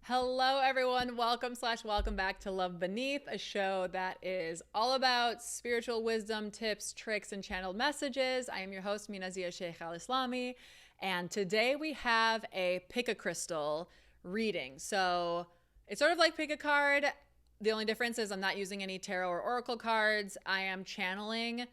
Hello, everyone. Welcome back to Love Beneath, a show that is all about spiritual wisdom, tips, tricks, and channeled messages. I am your host, Minazia Sheikh Al-Islami, and today we have a pick a crystal reading. So it's sort of like pick a card. The only difference is I'm not using any tarot or oracle cards. I am channeling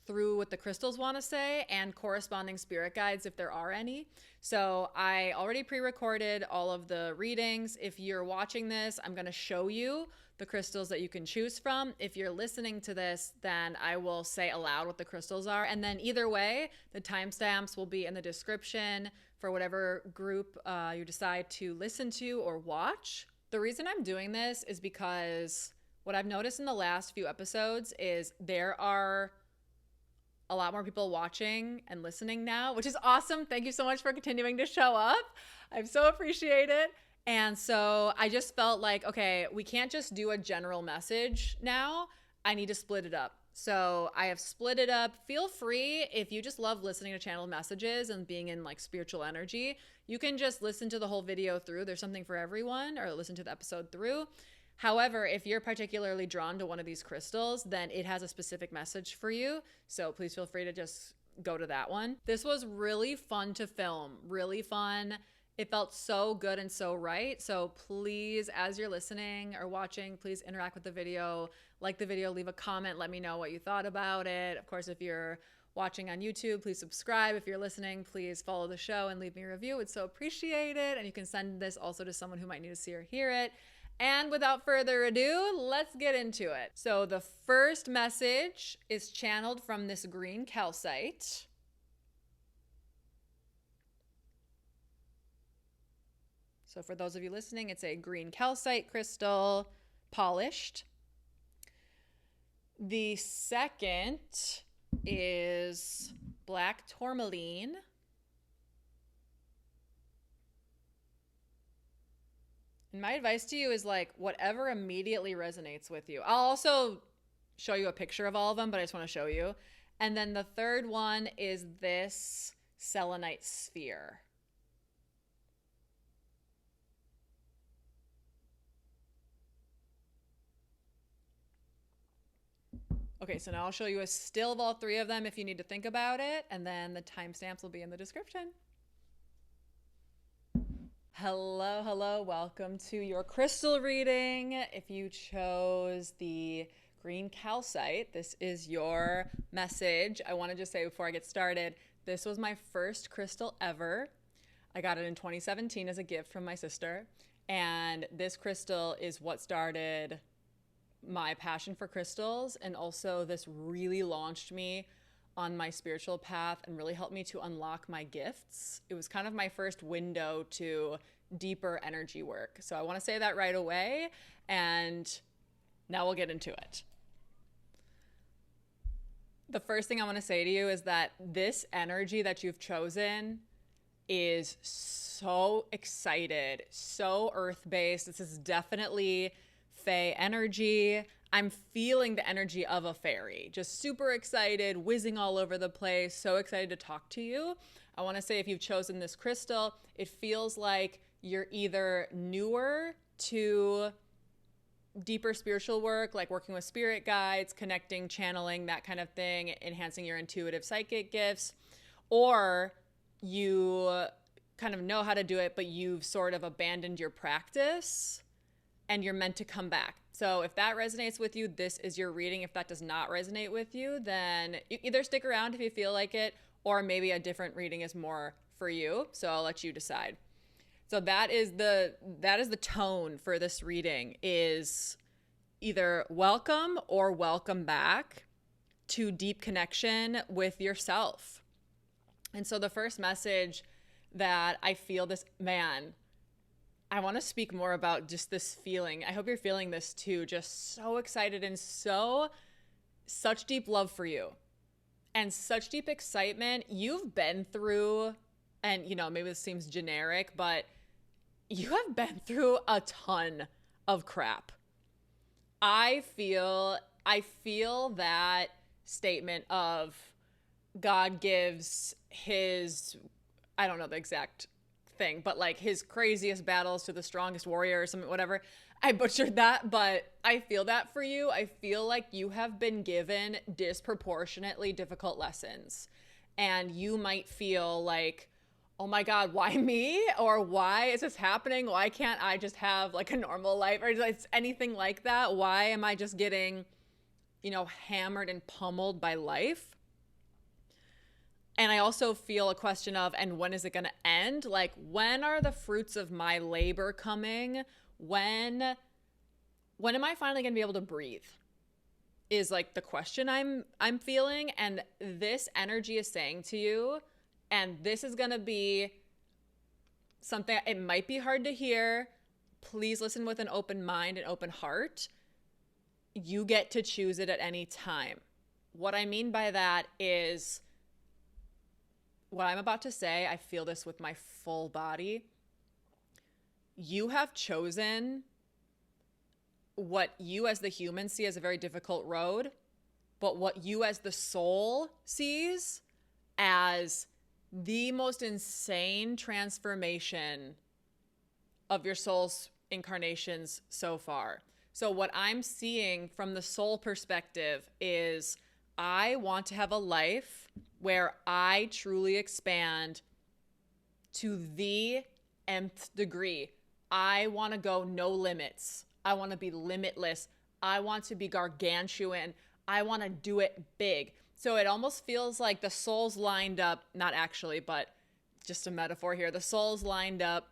through what the crystals want to say and corresponding spirit guides if there are any. So I already pre-recorded all of the readings. If you're watching this, I'm going to show you the crystals that you can choose from. If you're listening to this, then I will say aloud what the crystals are. And then either way, the timestamps will be in the description for whatever group you decide to listen to or watch. The reason I'm doing this is because what I've noticed in the last few episodes is there are a lot more people watching and listening now, which is awesome. Thank you so much for continuing to show up. I so appreciate it. And so I just felt like, okay, we can't just do a general message now. I need to split it up. So I have split it up. Feel free, if you just love listening to channeled messages and being in like spiritual energy, you can just listen to the whole video through. There's something for everyone, or listen to the episode through. However, if you're particularly drawn to one of these crystals, then it has a specific message for you. So please feel free to just go to that one. This was really fun to film, really fun. It felt so good and so right. So please, as you're listening or watching, please interact with the video, like the video, leave a comment, let me know what you thought about it. Of course, if you're watching on YouTube, please subscribe. If you're listening, please follow the show and leave me a review. It's so appreciated. And you can send this also to someone who might need to see or hear it. And without further ado, let's get into it. So the first message is channeled from this green calcite. So for those of you listening, it's a green calcite crystal, polished. The second is black tourmaline. And my advice to you is like whatever immediately resonates with you. I'll also show you a picture of all of them, but I just want to show you. And then the third one is this selenite sphere. Okay, so now I'll show you a still of all three of them if you need to think about it, and then the timestamps will be in the description. Hello, welcome to your crystal reading. If you chose the green calcite, this is your message. I want to just say before I get started, this was my first crystal ever. I got it in 2017 as a gift from my sister, and this crystal is what started my passion for crystals, and also this really launched me on my spiritual path and really helped me to unlock my gifts. It was kind of my first window to deeper energy work. So I want to say that right away, and now we'll get into it. The first thing I want to say to you is that this energy that you've chosen is so excited, so earth-based. This is definitely Fae energy. I'm feeling the energy of a fairy, just super excited, whizzing all over the place, so excited to talk to you. I want to say if you've chosen this crystal, it feels like you're either newer to deeper spiritual work, like working with spirit guides, connecting, channeling, that kind of thing, enhancing your intuitive psychic gifts, or you kind of know how to do it, but you've sort of abandoned your practice and you're meant to come back. So if that resonates with you, this is your reading. If that does not resonate with you, then you either stick around if you feel like it, or maybe a different reading is more for you. So I'll let you decide. So that is the tone for this reading, is either welcome or welcome back to deep connection with yourself. And so the first message that I feel this, man, I want to speak more about just this feeling. I hope you're feeling this too. Just so excited and such deep love for you and such deep excitement. You've been through, and you know, maybe this seems generic, but you have been through a ton of crap. I feel that statement of God gives his, I don't know the exact thing, but like his craziest battles to the strongest warrior or something, whatever. I butchered that, but I feel that for you. I feel like you have been given disproportionately difficult lessons, and you might feel like, oh my God, why me? Or why is this happening? Why can't I just have like a normal life, or just anything like that? Why am I just getting, hammered and pummeled by life? And I also feel a question of, and when is it going to end? Like, when are the fruits of my labor coming? When am I finally going to be able to breathe? Is like the question I'm feeling. And this energy is saying to you, and this is going to be something, it might be hard to hear. Please listen with an open mind and open heart. You get to choose it at any time. What I mean by that is, what I'm about to say, I feel this with my full body. You have chosen what you as the human see as a very difficult road, but what you as the soul sees as the most insane transformation of your soul's incarnations so far. So what I'm seeing from the soul perspective is, I want to have a life where I truly expand to the nth degree. I want to go no limits. I want to be limitless. I want to be gargantuan. I want to do it big. So it almost feels like the souls lined up, not actually, but just a metaphor here. The souls lined up.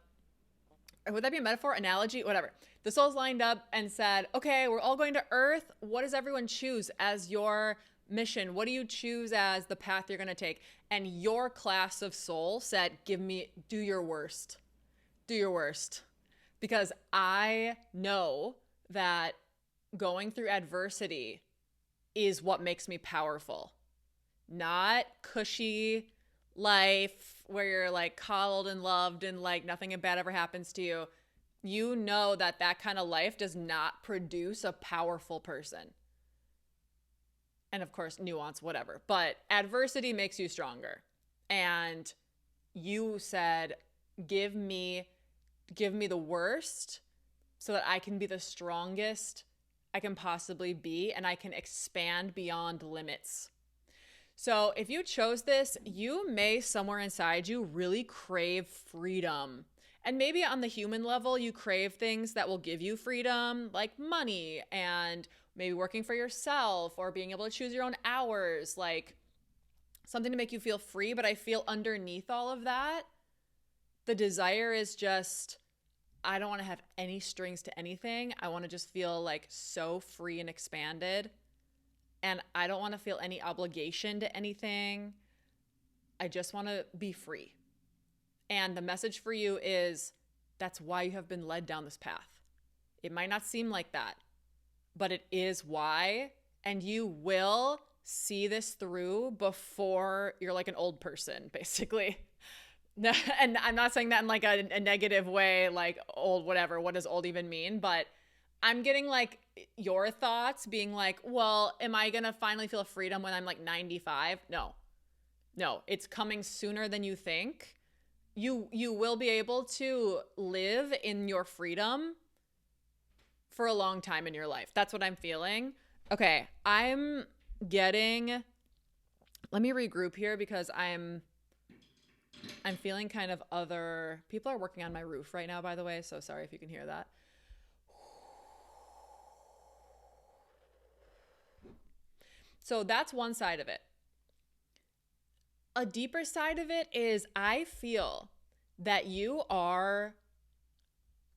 Would that be a metaphor, analogy, whatever? The souls lined up and said, okay, we're all going to Earth. What does everyone choose as your mission? What do you choose as the path you're going to take? And your class of soul said, do your worst. Do your worst. Because I know that going through adversity is what makes me powerful. Not cushy life where you're like coddled and loved and like nothing bad ever happens to you. You know that kind of life does not produce a powerful person. And of course, nuance, whatever. But adversity makes you stronger. And you said, give me the worst so that I can be the strongest I can possibly be, and I can expand beyond limits. So if you chose this, you may somewhere inside you really crave freedom. And maybe on the human level, you crave things that will give you freedom, like money and maybe working for yourself or being able to choose your own hours, like something to make you feel free. But I feel underneath all of that, the desire is just, I don't want to have any strings to anything. I want to just feel like so free and expanded. And I don't want to feel any obligation to anything. I just want to be free. And the message for you is, that's why you have been led down this path. It might not seem like that, but it is why. And you will see this through before you're like an old person, basically. And I'm not saying that in like a negative way, like old, whatever. What does old even mean? But I'm getting like your thoughts being like, well, am I going to finally feel freedom when I'm like 95? No, it's coming sooner than you think. You will be able to live in your freedom for a long time in your life. That's what I'm feeling. Okay, let me regroup here because I'm feeling kind of other people are working on my roof right now, by the way, so sorry if you can hear that. So that's one side of it. A deeper side of it is, I feel that you are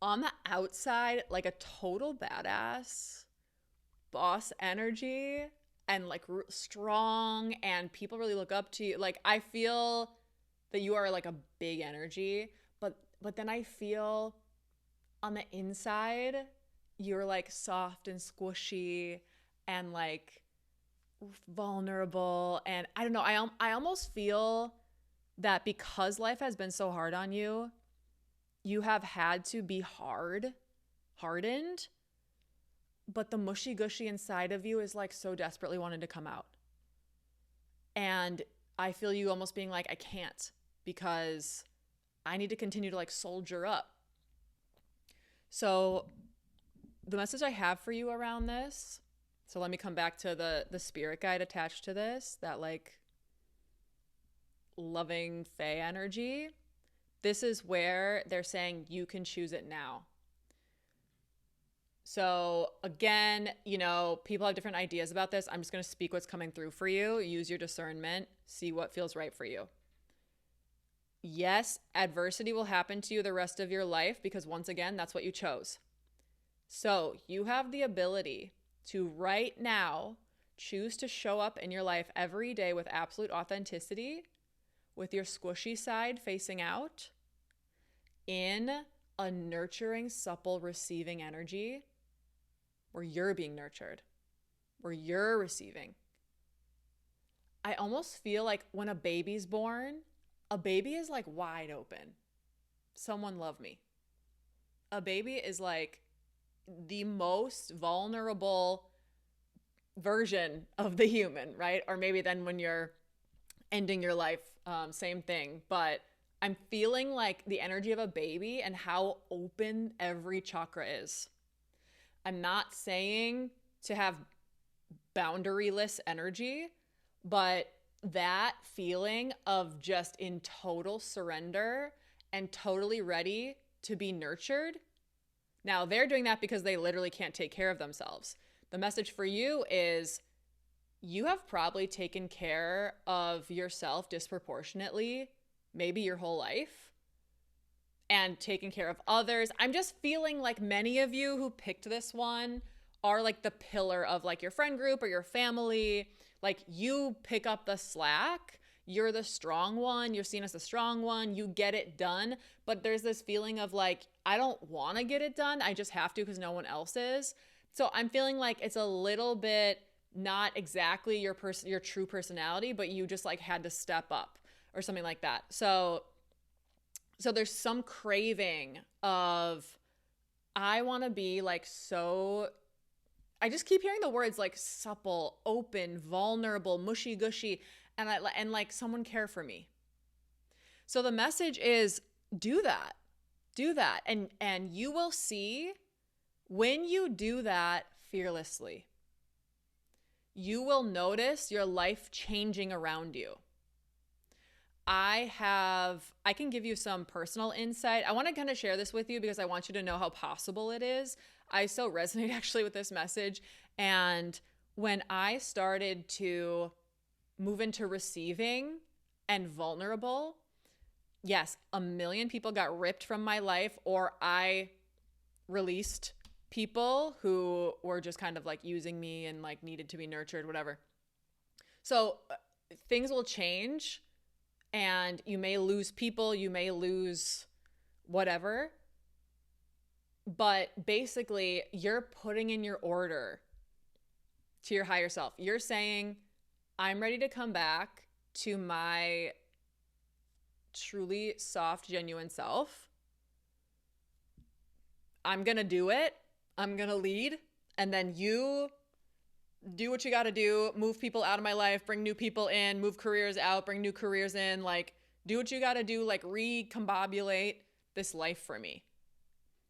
on the outside like a total badass, boss energy, and like strong, and people really look up to you. Like, I feel that you are like a big energy, but then I feel on the inside you're like soft and squishy and like vulnerable. And I don't know, I almost feel that because life has been so hard on you, you have had to be hardened, but the mushy gushy inside of you is like so desperately wanting to come out. And I feel you almost being like, I can't, because I need to continue to like soldier up. So the message I have for you around this, so let me come back to the spirit guide attached to this, that like loving fae energy. This is where they're saying you can choose it now. So again, you know, people have different ideas about this. I'm just going to speak what's coming through for you. Use your discernment. See what feels right for you. Yes, adversity will happen to you the rest of your life because once again, that's what you chose. So you have the ability to right now choose to show up in your life every day with absolute authenticity, with your squishy side facing out, in a nurturing, supple, receiving energy where you're being nurtured, where you're receiving. I almost feel like when a baby's born, a baby is like wide open. Someone love me. A baby is like the most vulnerable version of the human, right? Or maybe then when you're ending your life, same thing. But I'm feeling like the energy of a baby and how open every chakra is. I'm not saying to have boundaryless energy, but that feeling of just in total surrender and totally ready to be nurtured. Now, they're doing that because they literally can't take care of themselves. The message for you is you have probably taken care of yourself disproportionately, maybe your whole life, and taking care of others. I'm just feeling like many of you who picked this one are like the pillar of like your friend group or your family. Like you pick up the slack. You're the strong one. You're seen as the strong one. You get it done. But there's this feeling of like, I don't want to get it done. I just have to because no one else is. So I'm feeling like it's a little bit not exactly your true personality, but you just like had to step up or something like that. So there's some craving of, I want to be like so, I just keep hearing the words like supple, open, vulnerable, mushy gushy, and like someone care for me. So the message is do that. And you will see when you do that fearlessly, you will notice your life changing around you. I can give you some personal insight. I want to kind of share this with you because I want you to know how possible it is. I so resonate actually with this message. And when I started to move into receiving and vulnerable, yes, a million people got ripped from my life, or I released people who were just kind of like using me and like needed to be nurtured, whatever. So things will change. And you may lose people, you may lose whatever. But basically, you're putting in your order to your higher self. You're saying, I'm ready to come back to my truly soft, genuine self. I'm going to do it. I'm going to lead. And then you do what you got to do, move people out of my life, bring new people in, move careers out, bring new careers in, like do what you got to do, like recombobulate this life for me.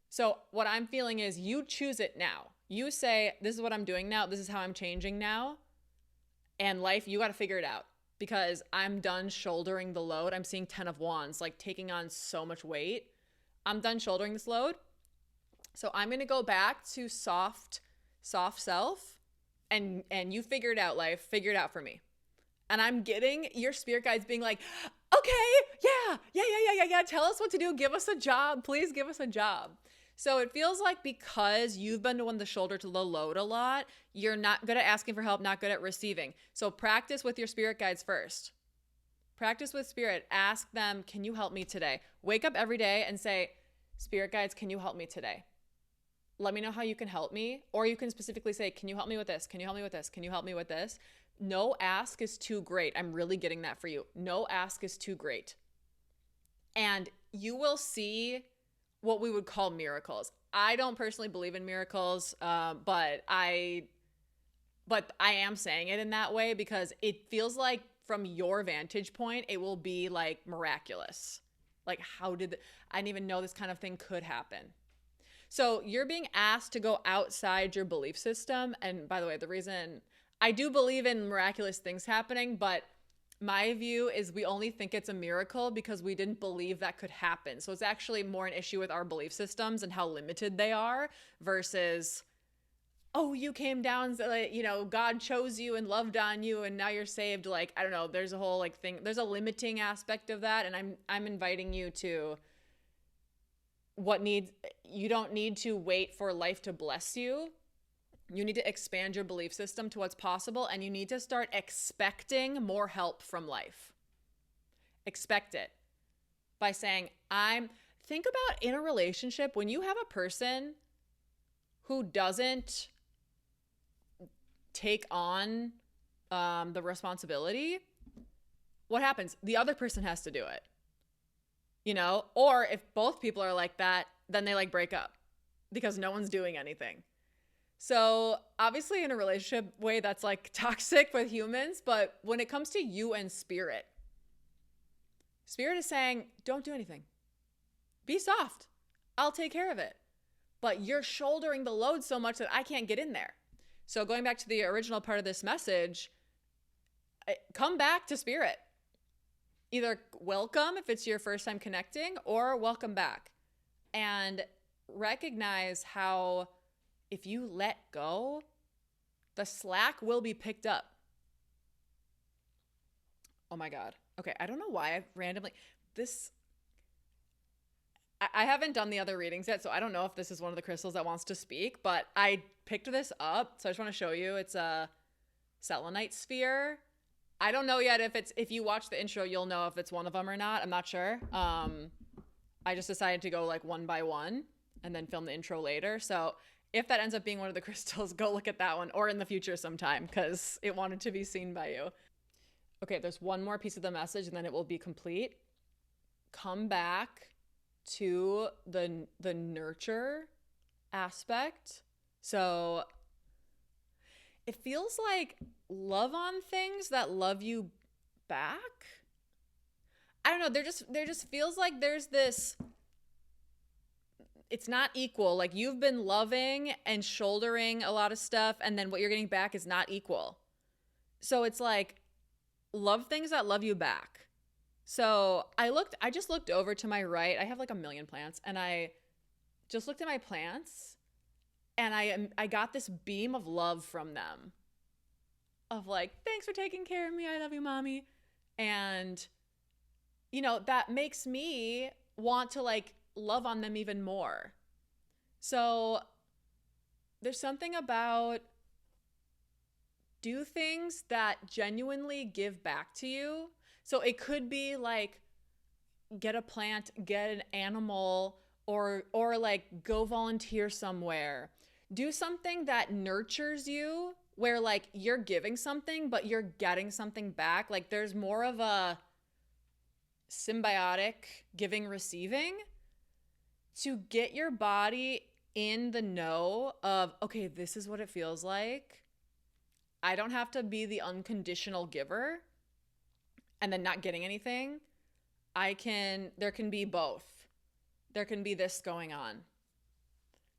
So what I'm feeling is you choose it now. You say, this is what I'm doing now. This is how I'm changing now. And life, you got to figure it out because I'm done shouldering the load. I'm seeing 10 of Wands, like taking on so much weight. I'm done shouldering this load. So I'm going to go back to soft self. And you figure it out, life. Figure it out for me. And I'm getting your spirit guides being like, okay, yeah. Tell us what to do. Give us a job. Please give us a job. So it feels like because you've been the one to shoulder to the load a lot, you're not good at asking for help, not good at receiving. So practice with your spirit guides first. Practice with spirit. Ask them, can you help me today? Wake up every day and say, spirit guides, can you help me today? Let me know how you can help me. Or you can specifically say, can you help me with this? Can you help me with this? Can you help me with this? No ask is too great. I'm really getting that for you. No ask is too great. And you will see what we would call miracles. I don't personally believe in miracles, but I am saying it in that way because it feels like from your vantage point, it will be like miraculous. Like, I didn't even know this kind of thing could happen. So you're being asked to go outside your belief system. And by the way, the reason I do believe in miraculous things happening, but my view is we only think it's a miracle because we didn't believe that could happen. So it's actually more an issue with our belief systems and how limited they are versus, oh, you came down, you know, God chose you and loved on you and now you're saved. Like, I don't know, there's a whole like thing, there's a limiting aspect of that. And I'm inviting you to you don't need to wait for life to bless you. You need to expand your belief system to what's possible, and you need to start expecting more help from life. Expect it by saying, think about in a relationship, when you have a person who doesn't take on the responsibility, what happens? The other person has to do it, you know? Or if both people are like that, then they like break up because no one's doing anything. So obviously in a relationship way, that's like toxic with humans. But when it comes to you and spirit is saying, don't do anything. Be soft. I'll take care of it. But you're shouldering the load so much that I can't get in there. So going back to the original part of this message, come back to spirit. Either welcome if it's your first time connecting, or welcome back. And recognize how if you let go, the slack will be picked up. Oh my God. Okay, I don't know why I've randomly... I haven't done the other readings yet, so I don't know if this is one of the crystals that wants to speak, but I picked this up, so I just want to show you. It's a Selenite sphere. I don't know yet if you watch the intro, you'll know if it's one of them or not. I'm not sure. I just decided to go like one by one and then film the intro later. So if that ends up being one of the crystals, go look at that one, or in the future sometime, because it wanted to be seen by you. Okay, there's one more piece of the message and then it will be complete. Come back to the nurture aspect. So it feels like love on things that love you back. I don't know, there just feels like there's this, it's not equal. Like you've been loving and shouldering a lot of stuff, and then what you're getting back is not equal. So it's like, love things that love you back. So I just looked over to my right. I have like a million plants, and I just looked at my plants, and I got this beam of love from them. Of like, thanks for taking care of me. I love you, mommy. And, you know, that makes me want to like love on them even more. So there's something about do things that genuinely give back to you. So it could be like get a plant, get an animal, or like go volunteer somewhere. Do something that nurtures you, where like you're giving something, but you're getting something back. Like there's more of a symbiotic giving, receiving, to get your body in the know of, okay, this is what it feels like. I don't have to be the unconditional giver and then not getting anything. There can be both. There can be this going on.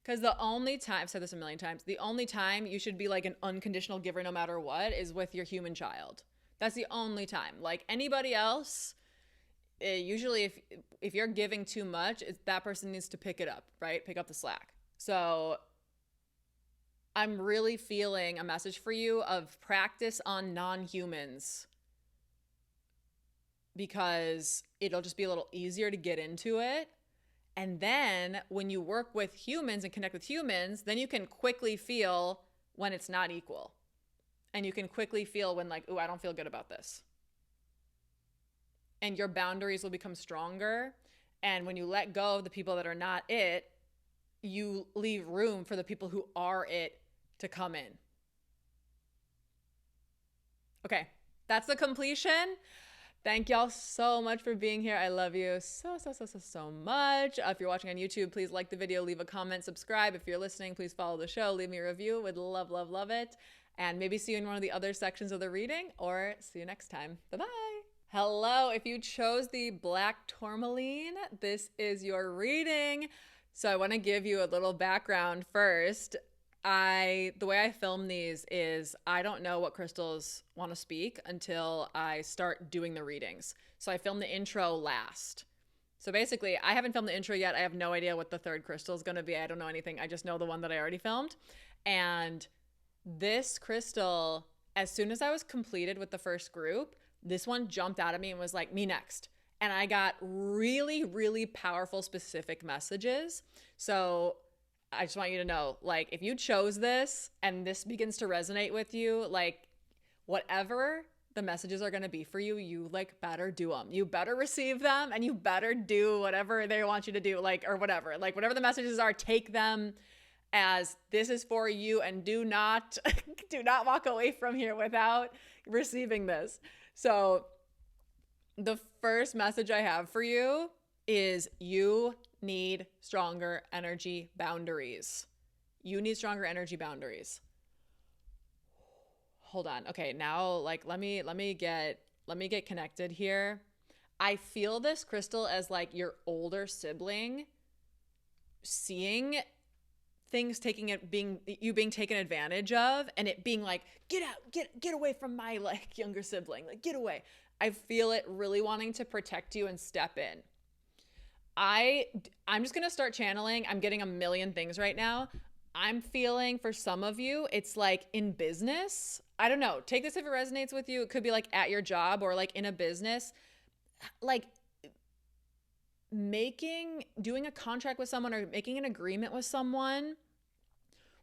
Because the only time, I've said this a million times, the only time you should be like an unconditional giver no matter what is with your human child. That's the only time. Like anybody else, usually if you're giving too much, that person needs to pick it up, right? Pick up the slack. So I'm really feeling a message for you of practice on non-humans, because it'll just be a little easier to get into it. And then when you work with humans and connect with humans, then you can quickly feel when it's not equal. And you can quickly feel when like, ooh, I don't feel good about this. And your boundaries will become stronger. And when you let go of the people that are not it, you leave room for the people who are it to come in. Okay, that's the completion. Thank y'all so much for being here. I love you so much. If you're watching on YouTube, please like the video, leave a comment, subscribe. If you're listening, please follow the show, leave me a review. Would love it. And maybe see you in one of the other sections of the reading, or see you next time. Bye-bye. Hello, if you chose the black tourmaline, this is your reading. So I want to give you a little background first. The way I film these is I don't know what crystals want to speak until I start doing the readings. So I film the intro last. So basically, I haven't filmed the intro yet. I have no idea what the third crystal is going to be. I don't know anything. I just know the one that I already filmed. And this crystal, as soon as I was completed with the first group, this one jumped out at me and was like, me next. And I got really, really powerful, specific messages. So I just want you to know, like, if you chose this and this begins to resonate with you, like, whatever the messages are going to be for you, you like better do them. You better receive them and you better do whatever they want you to do, like, or whatever. Like, whatever the messages are, take them as this is for you, and do not walk away from here without receiving this. So the first message I have for you is you need stronger energy boundaries. You need stronger energy boundaries. Hold on. Okay, now like let me get connected here. I feel this crystal as like your older sibling seeing things being taken advantage of, and it being like, get out, get away from my like younger sibling, like get away. I feel it really wanting to protect you and step in. I'm just gonna start channeling. I'm getting a million things right now. I'm feeling for some of you, it's like in business. I don't know. Take this if it resonates with you. It could be like at your job or like in a business, like doing a contract with someone or making an agreement with someone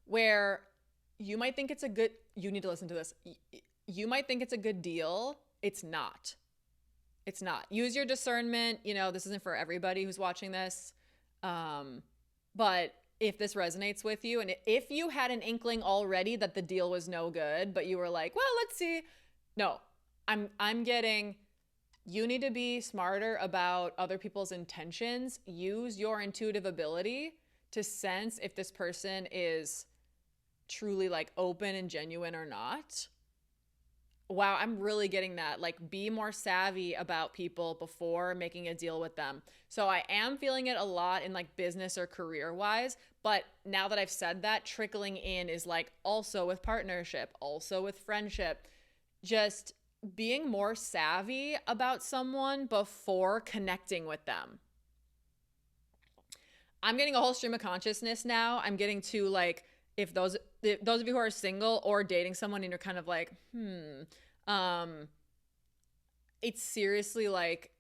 where you might think you need to listen to this. You might think it's a good deal. It's not. It's not. Use your discernment. You know, this isn't for everybody who's watching this. But if this resonates with you, and if you had an inkling already that the deal was no good, but you were like, well, let's see. No, I'm getting, you need to be smarter about other people's intentions. Use your intuitive ability to sense if this person is truly like open and genuine or not. Wow, I'm really getting that. Like, be more savvy about people before making a deal with them. So I am feeling it a lot in like business or career wise. But now that I've said that, trickling in is like also with partnership, also with friendship, just being more savvy about someone before connecting with them. I'm getting a whole stream of consciousness now. I'm getting to like, if those of you who are single or dating someone and you're kind of like, it's seriously like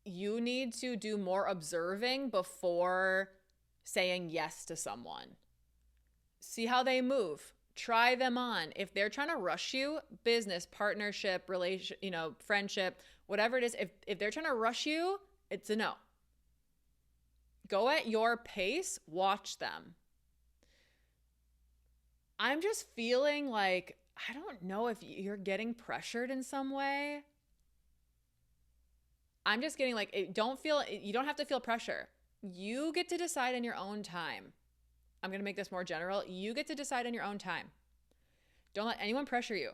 you need to do more observing before saying yes to someone. See how they move. Try them on. If they're trying to rush you, business, partnership, relation, friendship, whatever it is, if they're trying to rush you, it's a no. Go at your pace, watch them. I'm just feeling like, I don't know if you're getting pressured in some way. I'm just getting like, you don't have to feel pressure. You get to decide in your own time. I'm going to make this more general. You get to decide in your own time. Don't let anyone pressure you.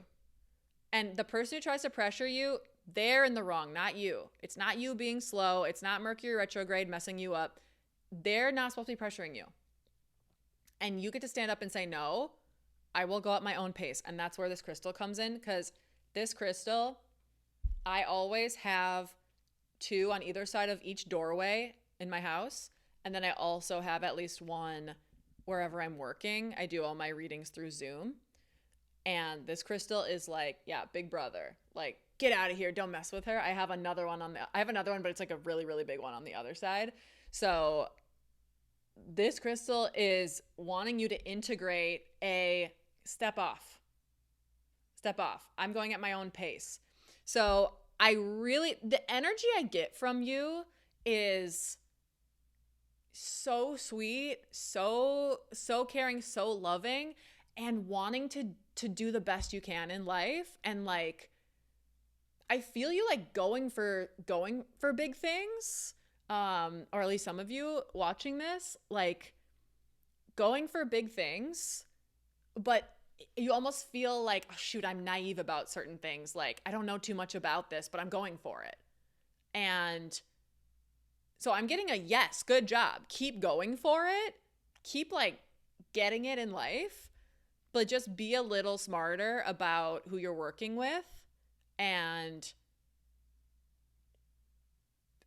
And the person who tries to pressure you, they're in the wrong, not you. It's not you being slow. It's not Mercury retrograde messing you up. They're not supposed to be pressuring you. And you get to stand up and say, no, I will go at my own pace. And that's where this crystal comes in, because this crystal, I always have 2 on either side of each doorway in my house. And then I also have at least 1 wherever I'm working. I do all my readings through Zoom. And this crystal is like, yeah, big brother. Like, get out of here. Don't mess with her. I have another one, but it's like a really, really big one on the other side. So this crystal is wanting you to integrate a step off. I'm going at my own pace. So the energy I get from you is so sweet, so caring, so loving, and wanting to do the best you can in life. And like, I feel you like going for big things. Or at least some of you watching this, like going for big things, but you almost feel like, oh, shoot, I'm naive about certain things. Like, I don't know too much about this, but I'm going for it. And so I'm getting a yes, good job. Keep going for it. Keep like getting it in life, but just be a little smarter about who you're working with. And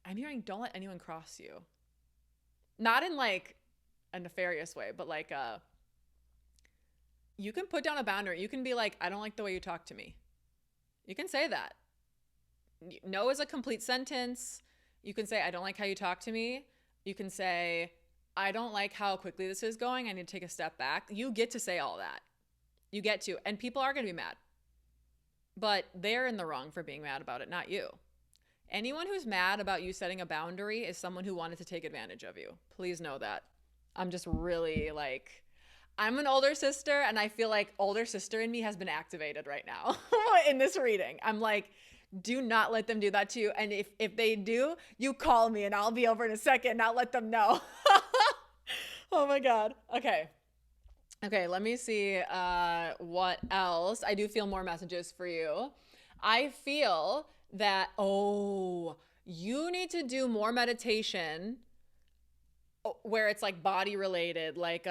I'm hearing, don't let anyone cross you. Not in like a nefarious way, but like you can put down a boundary. You can be like, I don't like the way you talk to me. You can say that. No is a complete sentence. You can say, I don't like how you talk to me. You can say, I don't like how quickly this is going. I need to take a step back. You get to say all that. You get to. And people are going to be mad. But they're in the wrong for being mad about it, not you. Anyone who's mad about you setting a boundary is someone who wanted to take advantage of you. Please know that. I'm just really like, I'm an older sister, and I feel like older sister in me has been activated right now in this reading. I'm like, do not let them do that to you. And if they do, you call me and I'll be over in a second, not let them know. Oh my God. Okay, let me see what else. I do feel more messages for you. I feel that, you need to do more meditation where it's like body related, like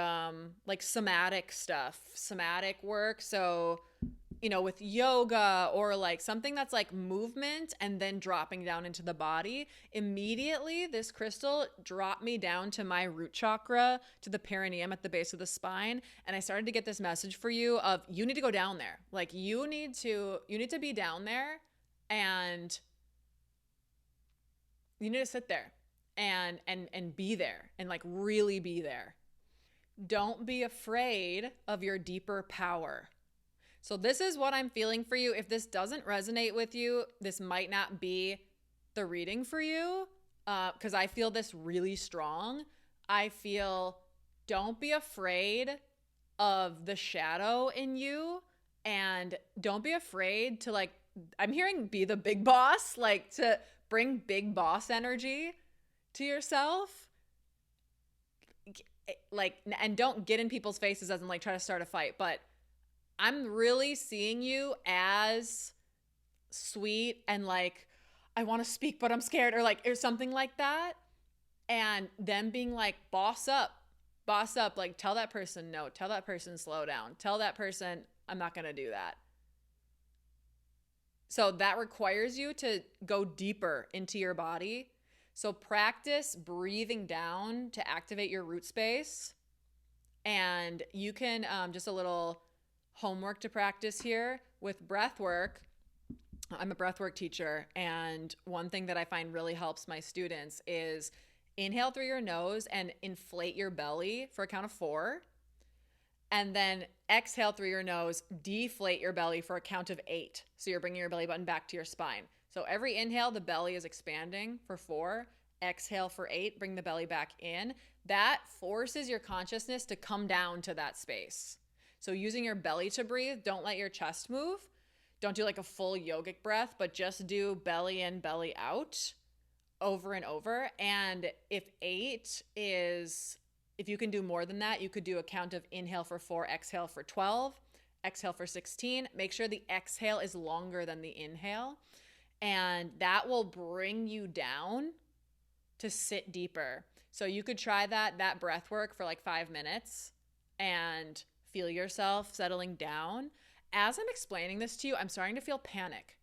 somatic stuff, somatic work. So, with yoga or like something that's like movement and then dropping down into the body. Immediately, this crystal dropped me down to my root chakra, to the perineum at the base of the spine. And I started to get this message for you of, you need to go down there. Like you need to be down there, and you need to sit there and be there and like really be there. Don't be afraid of your deeper power. So this is what I'm feeling for you. If this doesn't resonate with you, this might not be the reading for you, because I feel this really strong. I feel, don't be afraid of the shadow in you, and don't be afraid to like, I'm hearing be the big boss, like to bring big boss energy to yourself. Like, and don't get in people's faces as in like try to start a fight, but I'm really seeing you as sweet and like, I want to speak, but I'm scared, or something like that. And them being like, boss up, like tell that person no, tell that person slow down, tell that person I'm not going to do that. So that requires you to go deeper into your body. So practice breathing down to activate your root space. And you can, just a little homework to practice here with breath work. I'm a breathwork teacher, and one thing that I find really helps my students is inhale through your nose and inflate your belly for a count of 4. And then exhale through your nose, deflate your belly for a count of 8. So you're bringing your belly button back to your spine. So every inhale, the belly is expanding for 4. Exhale for 8, bring the belly back in. That forces your consciousness to come down to that space. So using your belly to breathe, don't let your chest move. Don't do like a full yogic breath, but just do belly in, belly out over and over. And if you can do more than that, you could do a count of inhale for 4, exhale for 12, exhale for 16. Make sure the exhale is longer than the inhale. And that will bring you down to sit deeper. So you could try that breath work for like 5 minutes and feel yourself settling down. As I'm explaining this to you, I'm starting to feel panic.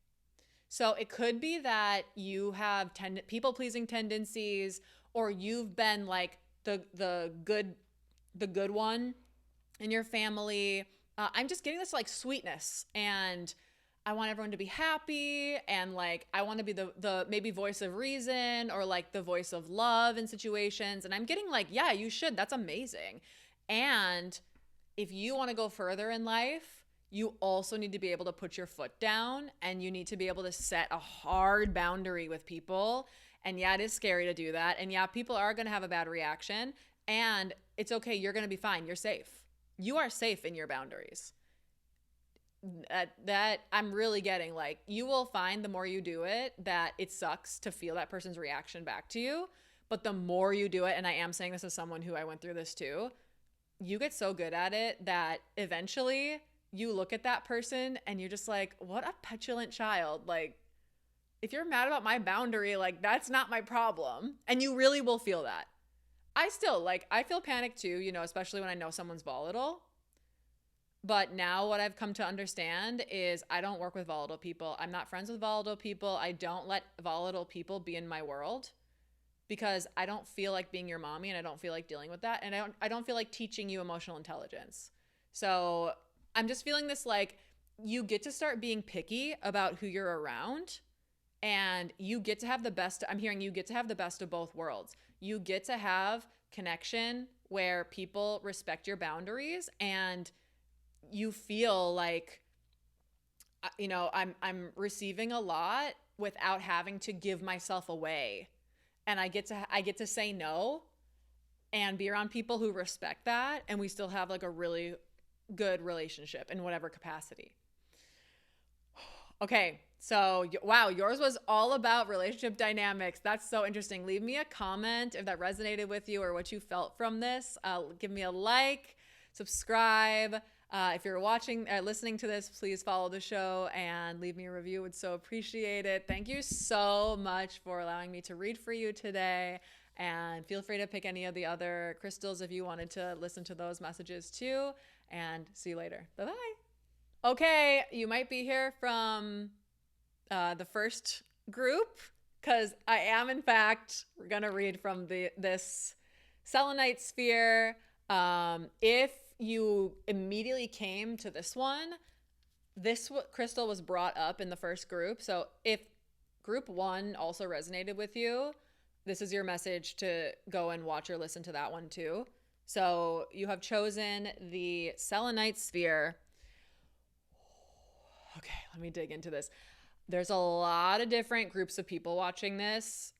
So it could be that you have people-pleasing tendencies, or you've been like the good one in your family. I'm just getting this like sweetness, and I want everyone to be happy, and like I want to be the maybe voice of reason, or like the voice of love in situations. And I'm getting like, yeah, you should. That's amazing. And if you want to go further in life, you also need to be able to put your foot down, and you need to be able to set a hard boundary with people. And yeah, it is scary to do that. And yeah, people are going to have a bad reaction, and it's okay. You're going to be fine. You're safe. You are safe in your boundaries. That I'm really getting, like, you will find the more you do it that it sucks to feel that person's reaction back to you. But the more you do it, and I am saying this as someone who I went through this too, you get so good at it that eventually you look at that person and you're just like, what a petulant child. Like, if you're mad about my boundary, like, that's not my problem. And you really will feel that. I still, like, I feel panic too, you know, especially when I know someone's volatile. But now what I've come to understand is I don't work with volatile people. I'm not friends with volatile people. I don't let volatile people be in my world because I don't feel like being your mommy and I don't feel like dealing with that. And I don't feel like teaching you emotional intelligence. So I'm just feeling this, like, you get to start being picky about who you're around, and you get to have the best. I'm hearing you get to have the best of both worlds. You get to have connection where people respect your boundaries and you feel like, you know, I'm receiving a lot without having to give myself away. And I get to say no and be around people who respect that, and we still have like a really good relationship in whatever capacity. Okay, so wow, yours was all about relationship dynamics. That's so interesting. Leave me a comment if that resonated with you or what you felt from this. Give me a like, subscribe. If you're listening to this, please follow the show and leave me a review. Would so appreciate it. Thank you so much for allowing me to read for you today. And feel free to pick any of the other crystals if you wanted to listen to those messages too. And see you later. Bye-bye. Okay, you might be here from the first group because I am, in fact, going to read from this Selenite sphere. If you immediately came to this one, this crystal was brought up in the first group. So if group 1 also resonated with you, this is your message to go and watch or listen to that one too. So you have chosen the Selenite sphere. Okay, let me dig into this. There's a lot of different groups of people watching this.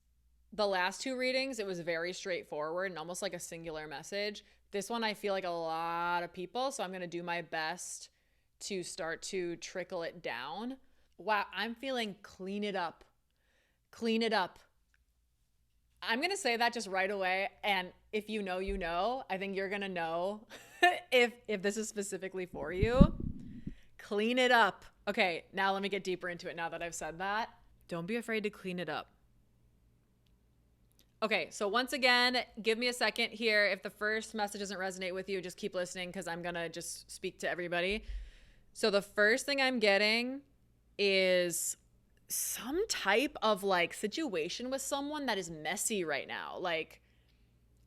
The last 2 readings, it was very straightforward and almost like a singular message. This one, I feel like a lot of people, so I'm going to do my best to start to trickle it down. Wow, I'm feeling clean it up. Clean it up. I'm going to say that just right away, and if you know, you know. I think you're going to know if this is specifically for you. Clean it up. Okay, now let me get deeper into it now that I've said that. Don't be afraid to clean it up. Okay, so once again, give me a second here. If the first message doesn't resonate with you, just keep listening because I'm going to just speak to everybody. So the first thing I'm getting is some type of like situation with someone that is messy right now. Like,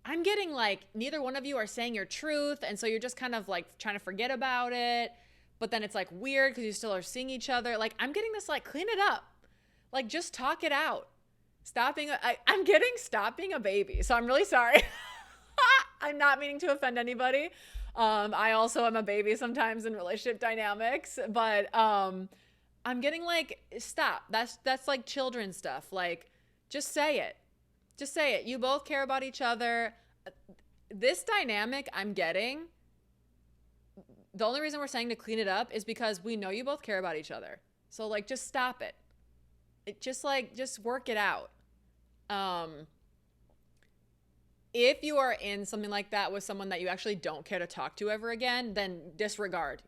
I'm getting like neither one of you are saying your truth, and so you're just kind of like trying to forget about it. But then it's like weird because you still are seeing each other. Like, I'm getting this like, clean it up. Like, just talk it out. Stop being a baby. So I'm really sorry. I'm not meaning to offend anybody. I also am a baby sometimes in relationship dynamics, but I'm getting like, stop. That's like children stuff. Like, just say it. Just say it. You both care about each other. This dynamic I'm getting, the only reason we're saying to clean it up is because we know you both care about each other. So like, just stop it. Just work it out. If you are in something like that with someone that you actually don't care to talk to ever again, then disregard.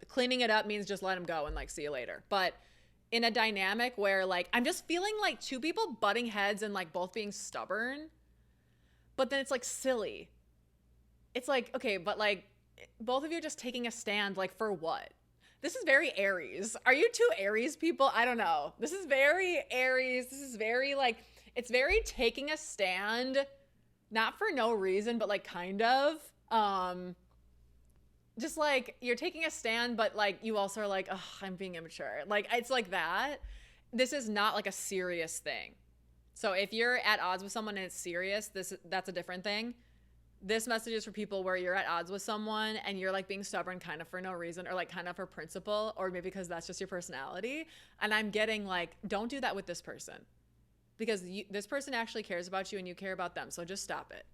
Cleaning it up means just let them go and like, see you later. But in a dynamic where like, I'm just feeling like 2 people butting heads and like both being stubborn, but then it's like silly. It's like, okay, but like both of you are just taking a stand, like for what? This is very Aries. Are you 2 Aries people? I don't know. This is very Aries. This is very like, it's very taking a stand, not for no reason, but like kind of. Just like you're taking a stand, but like you also are like, oh, I'm being immature. Like, it's like that. This is not like a serious thing. So if you're at odds with someone and it's serious, that's a different thing. This message is for people where you're at odds with someone and you're like being stubborn kind of for no reason, or like kind of for principle, or maybe because that's just your personality. And I'm getting like, don't do that with this person, because this person actually cares about you and you care about them. So just stop it.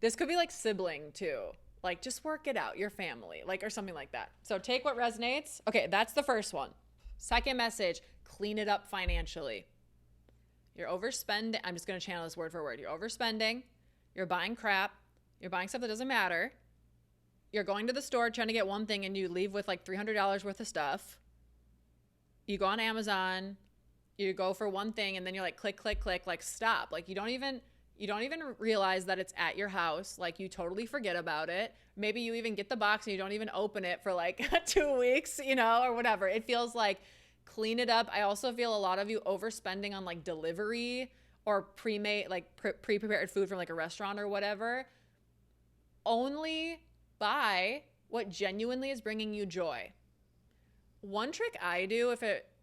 This could be like sibling too. Like, just work it out, your family, like, or something like that. So take what resonates. Okay, that's the first one. Second message, clean it up financially. You're overspending. I'm just going to channel this word for word. You're overspending. You're buying crap. You're buying stuff that doesn't matter. you're going to the store trying to get one thing and you leave with like $300 worth of stuff. You go on Amazon, you go for one thing and then you're like, click, click, click, like stop. Like you don't even realize that it's at your house. Like you totally forget about it. Maybe you even get the box and you don't even open it for like 2 weeks, you know, or whatever. It feels like clean it up. I also feel a lot of you overspending on like delivery or pre-made, like pre-prepared food from like a restaurant or whatever. Only buy what genuinely is bringing you joy. One trick I do,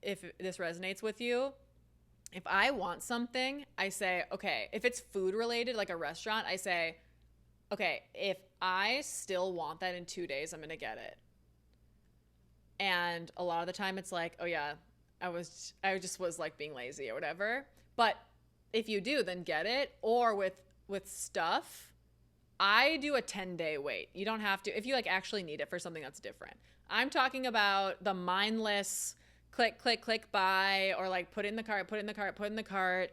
if this resonates with you, if I want something, I say, okay, if it's food related, like a restaurant, I say, okay, if I still want that in 2 days, I'm going to get it. And a lot of the time it's like, oh yeah, I just was like being lazy or whatever. But if you do, then get it. Or with stuff, I do a 10-day wait. You don't have to, if you like actually need it for something that's different. I'm talking about the mindless click, click, click, buy, or like put in the cart, put in the cart, put in the cart.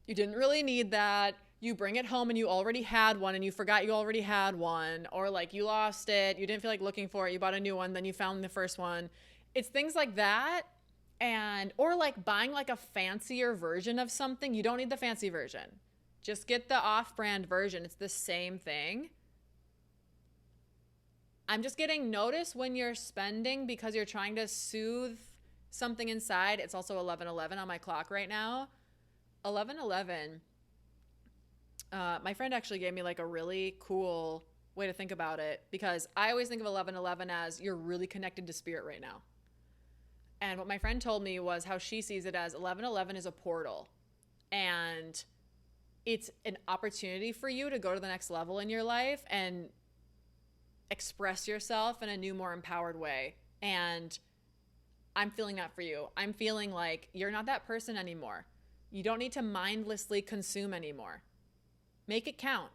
You didn't really need that. You bring it home and you already had one and you forgot you already had one, or like you lost it. You didn't feel like looking for it. You bought a new one, then you found the first one. It's things like that. Or like buying like a fancier version of something. You don't need the fancy version. Just get the off-brand version. It's the same thing. I'm just getting notice when you're spending because you're trying to soothe something inside. It's also 11:11 on my clock right now. 11:11. My friend actually gave me like a really cool way to think about it, because I always think of 11:11 as you're really connected to spirit right now. And what my friend told me was how she sees it as 11:11 is a portal, and it's an opportunity for you to go to the next level in your life and express yourself in a new, more empowered way. And I'm feeling that for you. I'm feeling like you're not that person anymore. You don't need to mindlessly consume anymore. Make it count.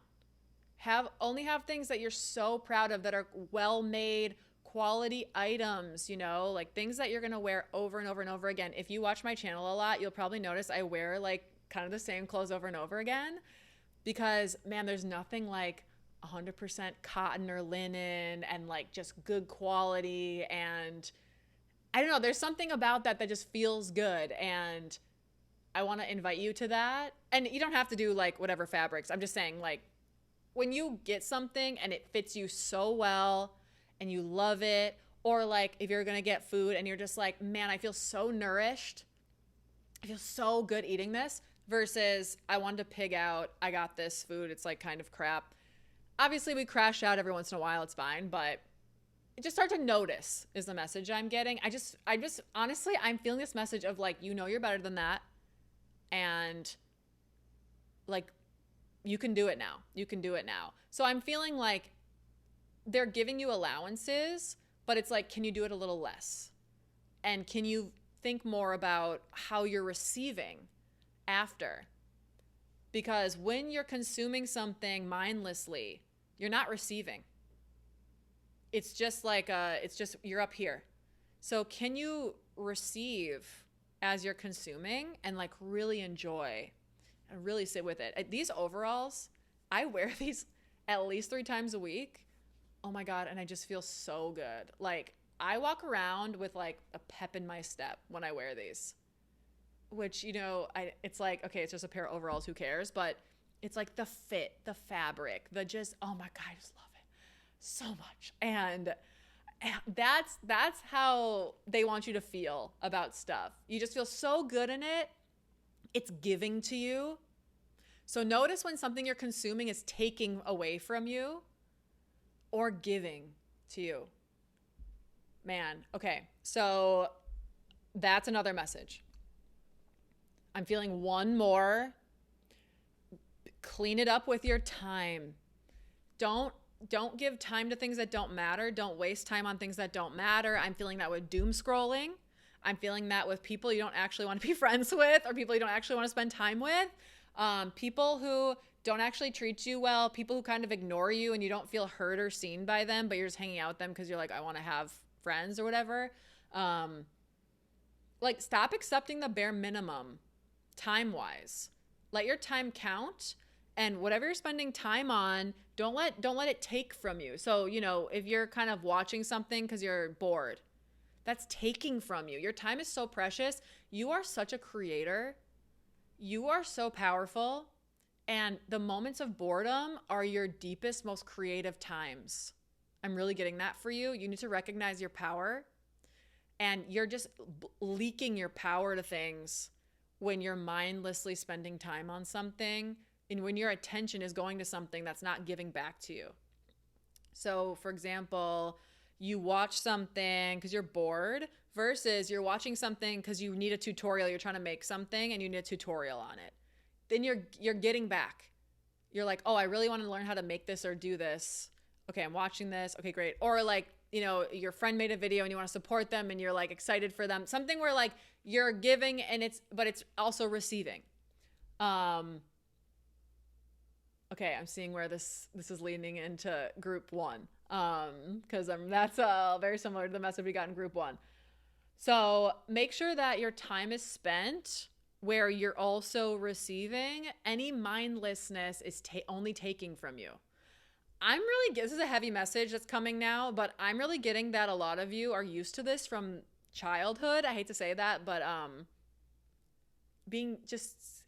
Only have things that you're so proud of, that are well-made, quality items, you know, like things that you're going to wear over and over and over again. If you watch my channel a lot, you'll probably notice I wear like kind of the same clothes over and over again, because man, there's nothing like 100% cotton or linen and like just good quality. And I don't know, there's something about that just feels good. And I want to invite you to that. And you don't have to do like whatever fabrics. I'm just saying, like, when you get something and it fits you so well and you love it, or like if you're going to get food and you're just like, man, I feel so nourished. I feel so good eating this, versus I wanted to pig out. I got this food. It's like kind of crap. Obviously we crash out every once in a while. It's fine. But just start to notice is the message I'm getting. I just honestly, I'm feeling this message of like, you know, you're better than that. And like, you can do it now. You can do it now. So I'm feeling like they're giving you allowances, but it's like, can you do it a little less? And can you think more about how you're receiving after? Because when you're consuming something mindlessly, you're not receiving. It's just like, you're up here. So can you receive as you're consuming and like really enjoy and really sit with it? These overalls, I wear these at least 3 times a week. Oh my God. And I just feel so good. Like I walk around with like a pep in my step when I wear these, which, you know, it's like, okay, it's just a pair of overalls. Who cares? But it's like the fit, the fabric, oh my God, I just love it so much. And that's how they want you to feel about stuff. You just feel so good in it. It's giving to you. So notice when something you're consuming is taking away from you or giving to you. Man, okay. So that's another message. I'm feeling one more. Clean it up with your time. Don't give time to things that don't matter. Don't waste time on things that don't matter. I'm feeling that with doom scrolling. I'm feeling that with people you don't actually want to be friends with, or people you don't actually want to spend time with. People who don't actually treat you well, people who kind of ignore you and you don't feel heard or seen by them, but you're just hanging out with them because you're like, I want to have friends or whatever. Like, stop accepting the bare minimum time-wise. Let your time count And whatever you're spending time on, don't let it take from you. So, if you're kind of watching something because you're bored, that's taking from you. Your time is so precious. You are such a creator. You are so powerful. And the moments of boredom are your deepest, most creative times. I'm really getting that for you. You need to recognize your power. And you're just leaking your power to things when you're mindlessly spending time on something and when your attention is going to something that's not giving back to you. So, for example, you watch something because you're bored versus you're watching something because you need a tutorial. You're trying to make something and you need a tutorial on it. Then you're getting back. You're like, oh, I really want to learn how to make this or do this. Okay, I'm watching this. Okay, great. Or like, your friend made a video and you want to support them and you're like excited for them. Something where like you're giving and it's also receiving. Okay, I'm seeing where this is leaning into group 1. Because that's very similar to the message we got in group 1. So make sure that your time is spent where you're also receiving. Any mindlessness is only taking from you. This is a heavy message that's coming now, but I'm really getting that a lot of you are used to this from childhood. I hate to say that, but being just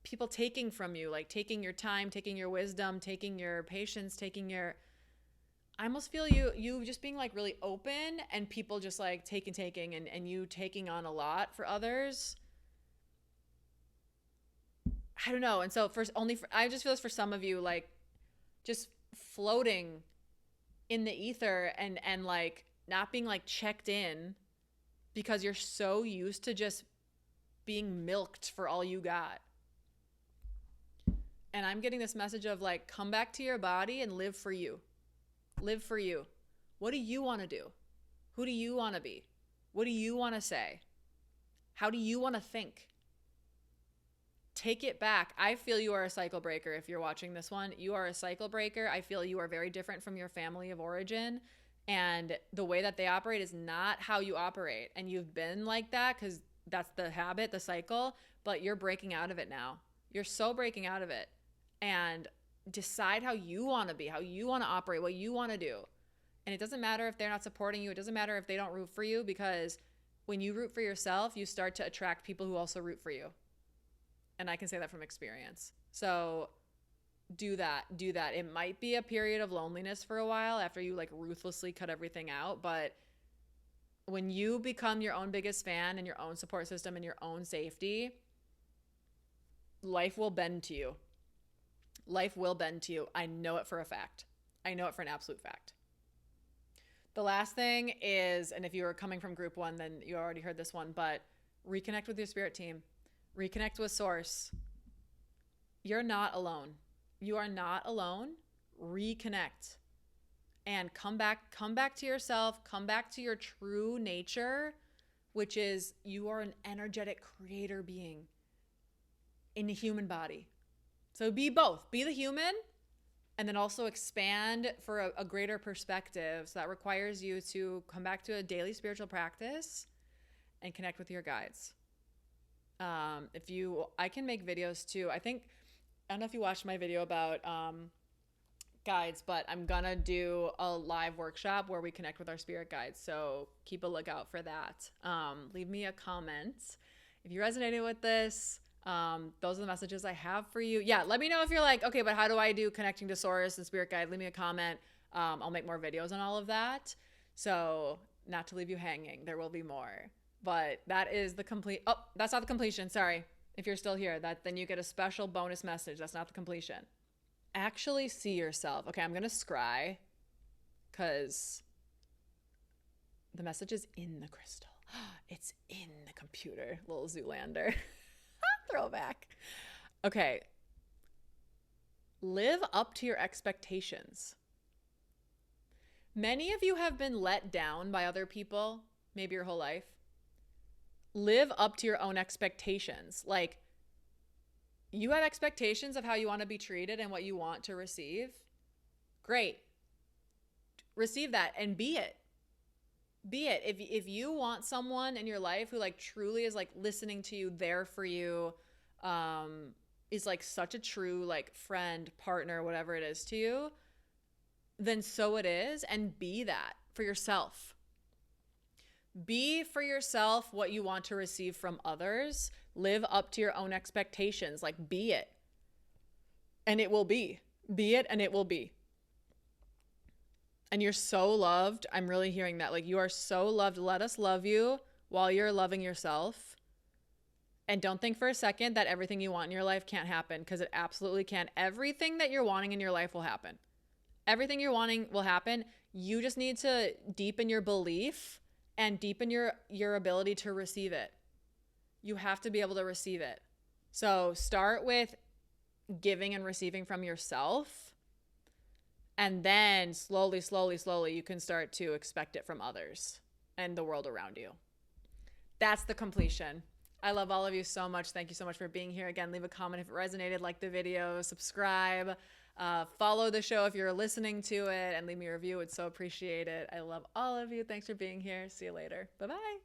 people taking from you, like taking your time, taking your wisdom, taking your patience, I almost feel you just being like really open and people just like taking and you taking on a lot for others. I don't know. And so I just feel this for some of you, like just floating in the ether and like not being like checked in because you're so used to just being milked for all you got. And I'm getting this message of like, come back to your body and live for you. Live for you. What do you want to do? Who do you want to be? What do you want to say? How do you want to think? Take it back. I feel you are a cycle breaker. If you're watching this one, you are a cycle breaker. I feel you are very different from your family of origin. And the way that they operate is not how you operate. And you've been like that because that's the habit, the cycle, but you're breaking out of it now. You're so breaking out of it. And decide how you want to be, how you want to operate, what you want to do. And it doesn't matter if they're not supporting you. It doesn't matter if they don't root for you, because when you root for yourself, you start to attract people who also root for you. And I can say that from experience. So do that. It might be a period of loneliness for a while after you like ruthlessly cut everything out. But when you become your own biggest fan and your own support system and your own safety, life will bend to you. Life will bend to you. I know it for a fact. I know it for an absolute fact. The last thing is, and if you are coming from group 1, then you already heard this one, but reconnect with your spirit team. Reconnect with source. You're not alone. You are not alone. Reconnect. And come back to yourself. Come back to your true nature, which is you are an energetic creator being in a human body. So be both. Be the human and then also expand for a greater perspective. So that requires you to come back to a daily spiritual practice and connect with your guides. I can make videos too. I don't know if you watched my video about guides, but I'm gonna do a live workshop where we connect with our spirit guides. So keep a lookout for that. Leave me a comment if you resonated with this. Those are the messages I have for you. Yeah, let me know if you're like, okay, but how do I do connecting to source and spirit guide? Leave me a comment. I'll make more videos on all of that. So not to leave you hanging, there will be more. But that is the complete. Oh, that's not the completion. Sorry. If you're still here, then you get a special bonus message. That's not the completion. Actually see yourself. Okay, I'm going to scry because the message is in the crystal. It's in the computer. Little Zoolander. Throwback. Okay. Live up to your expectations. Many of you have been let down by other people, maybe your whole life. Live up to your own expectations. Like, you have expectations of how you want to be treated and what you want to receive. Great. Receive that and be it. Be it. If you want someone in your life who like truly is like listening to you, there for you, is like such a true like friend, partner, whatever it is to you, then so it is. And be that for yourself. Be for yourself what you want to receive from others. Live up to your own expectations. Like, be it. And it will be. Be it and it will be. And you're so loved. I'm really hearing that. Like, you are so loved. Let us love you while you're loving yourself. And don't think for a second that everything you want in your life can't happen, because it absolutely can. Everything that you're wanting in your life will happen. Everything you're wanting will happen. You just need to deepen your belief and deepen your ability to receive it. You have to be able to receive it. So start with giving and receiving from yourself. And then slowly, you can start to expect it from others and the world around you. That's the completion. I love all of you so much. Thank you so much for being here. Again, leave a comment if it resonated, like the video, subscribe, follow the show if you're listening to it, and leave me a review. It's so appreciated. I love all of you. Thanks for being here. See you later. Bye-bye.